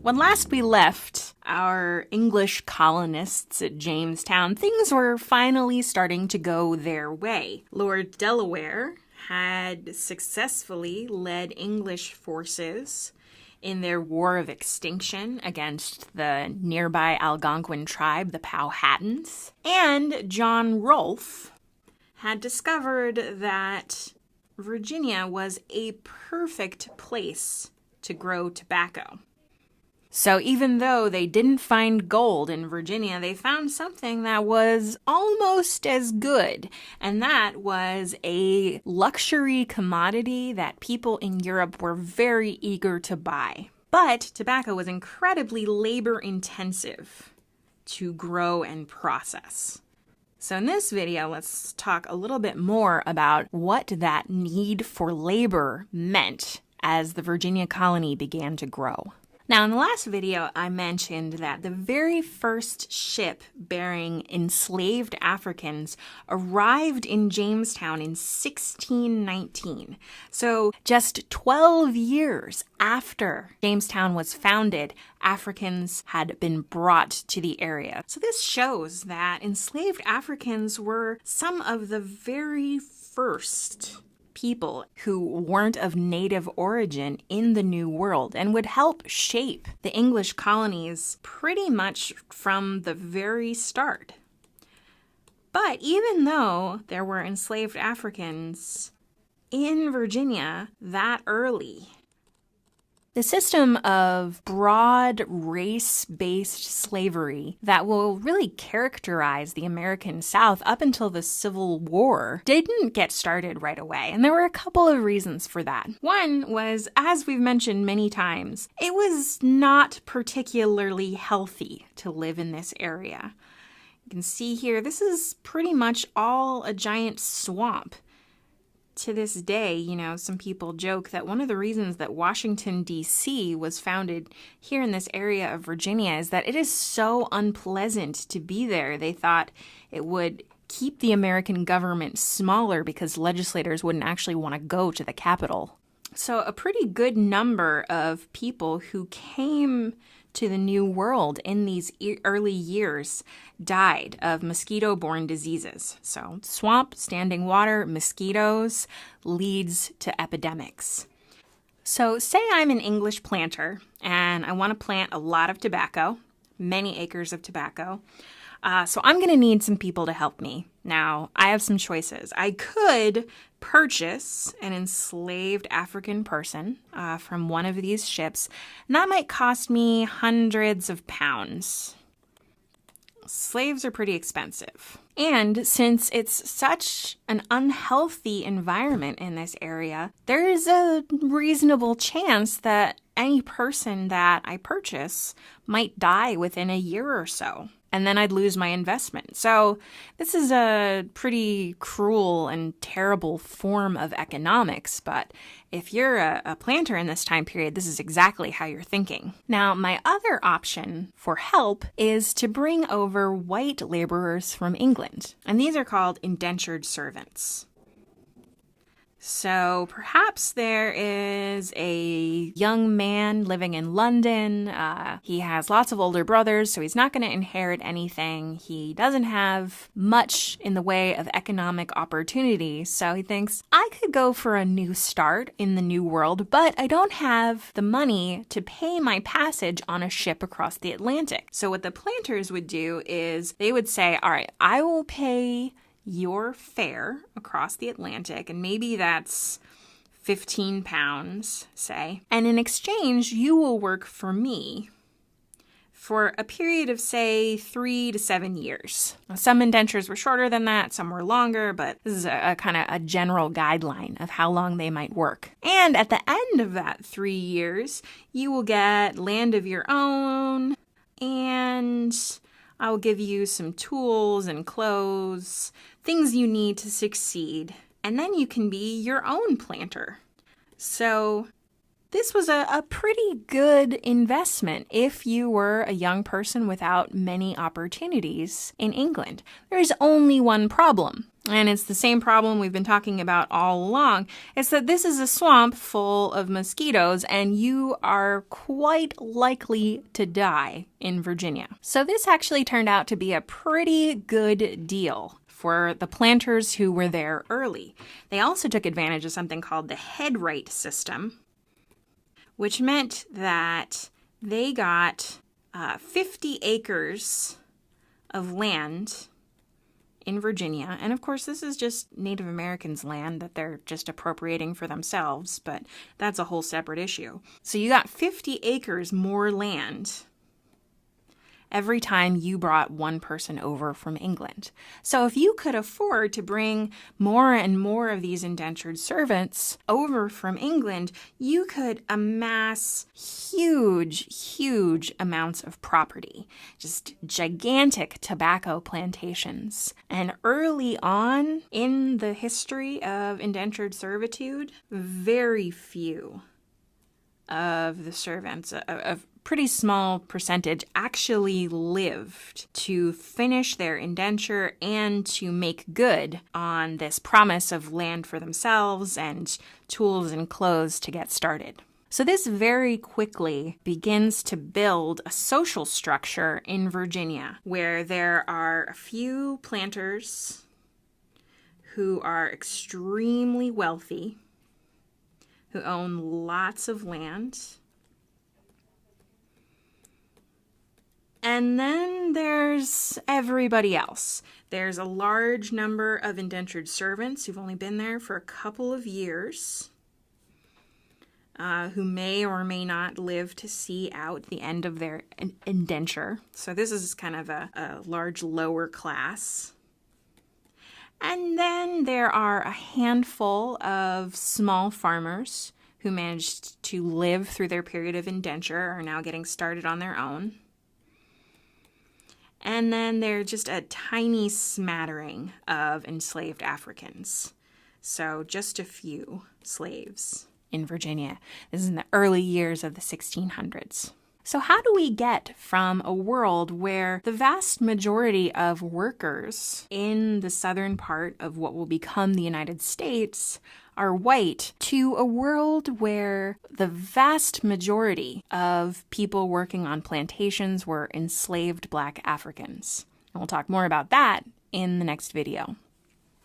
When last we left our English colonists at Jamestown, things were finally starting to go their way. Lord Delaware had successfully led English forces in their War of Extinction against the nearby Algonquin tribe, the Powhatans. And John Rolfe had discovered that Virginia was a perfect place to grow tobacco. So even though they didn't find gold in Virginia, they found something that was almost as good, and that was a luxury commodity that people in Europe were very eager to buy. But tobacco was incredibly labor-intensive to grow and process. So in this video, let's talk a little bit more about what that need for labor meant as the Virginia colony began to grow. Now, in the last video, I mentioned that the very first ship bearing enslaved Africans arrived in Jamestown in 1619. So just 12 years after Jamestown was founded, Africans had been brought to the area. So this shows that enslaved Africans were some of the very first people who weren't of native origin in the New World and would help shape the English colonies pretty much from the very start. But even though there were enslaved Africans in Virginia that early, the system of broad race-based slavery that will really characterize the American South up until the Civil War didn't get started right away, and there were a couple of reasons for that. One was, as we've mentioned many times, it was not particularly healthy to live in this area. You can see here, this is pretty much all a giant swamp. To this day, some people joke that one of the reasons that Washington, D.C. was founded here in this area of Virginia is that it is so unpleasant to be there. They thought it would keep the American government smaller because legislators wouldn't actually want to go to the Capitol. So a pretty good number of people who came to the New World in these early years died of mosquito-borne diseases. So swamp, standing water, mosquitoes leads to epidemics. So say I'm an English planter and I want to plant a lot of tobacco, many acres of tobacco. So I'm going to need some people to help me. Now, I have some choices. I could purchase an enslaved African person from one of these ships, and that might cost me hundreds of pounds. Slaves are pretty expensive. And since it's such an unhealthy environment in this area, there is a reasonable chance that any person that I purchase might die within a year or so. And then I'd lose my investment. So this is a pretty cruel and terrible form of economics, but if you're a planter in this time period, this is exactly how you're thinking. Now, my other option for help is to bring over white laborers from England, and these are called indentured servants. So perhaps there is a young man living in London. He has lots of older brothers, so he's not going to inherit anything. He doesn't have much in the way of economic opportunity, so he thinks, I could go for a new start in the New World, but I don't have the money to pay my passage on a ship across the Atlantic. So what the planters would do is they would say, all right, I will pay your fare across the Atlantic, and maybe that's 15 pounds, say. And in exchange, you will work for me for a period of, say, 3 to 7 years. Now, some indentures were shorter than that, some were longer, but this is a kind of a general guideline of how long they might work. And at the end of that 3 years, you will get land of your own, and I will give you some tools and clothes, things you need to succeed, and then you can be your own planter. So this was a pretty good investment if you were a young person without many opportunities in England. There's only one problem, And it's the same problem we've been talking about all along. It's that this is a swamp full of mosquitoes, and you are quite likely to die in Virginia. So this actually turned out to be a pretty good deal for the planters who were there early. They also took advantage of something called the headright system, which meant that they got 50 acres of land in Virginia. And of course, this is just Native Americans' land that they're just appropriating for themselves, but that's a whole separate issue. So you got 50 acres more land every time you brought one person over from England. So if you could afford to bring more and more of these indentured servants over from England, you could amass huge amounts of property, just gigantic tobacco plantations. And early on in the history of indentured servitude, very few of the servants, a pretty small percentage, actually lived to finish their indenture and to make good on this promise of land for themselves and tools and clothes to get started. So this very quickly begins to build a social structure in Virginia where there are a few planters who are extremely wealthy, who own lots of land. And then there's everybody else. There's a large number of indentured servants who've only been there for a couple of years, who may or may not live to see out the end of their indenture. So this is kind of a large lower class. And then there are a handful of small farmers who managed to live through their period of indenture, are now getting started on their own. And then there's just a tiny smattering of enslaved Africans. So just a few slaves in Virginia. This is in the early years of the 1600s. So how do we get from a world where the vast majority of workers in the southern part of what will become the United States are white to a world where the vast majority of people working on plantations were enslaved Black Africans? And we'll talk more about that in the next video.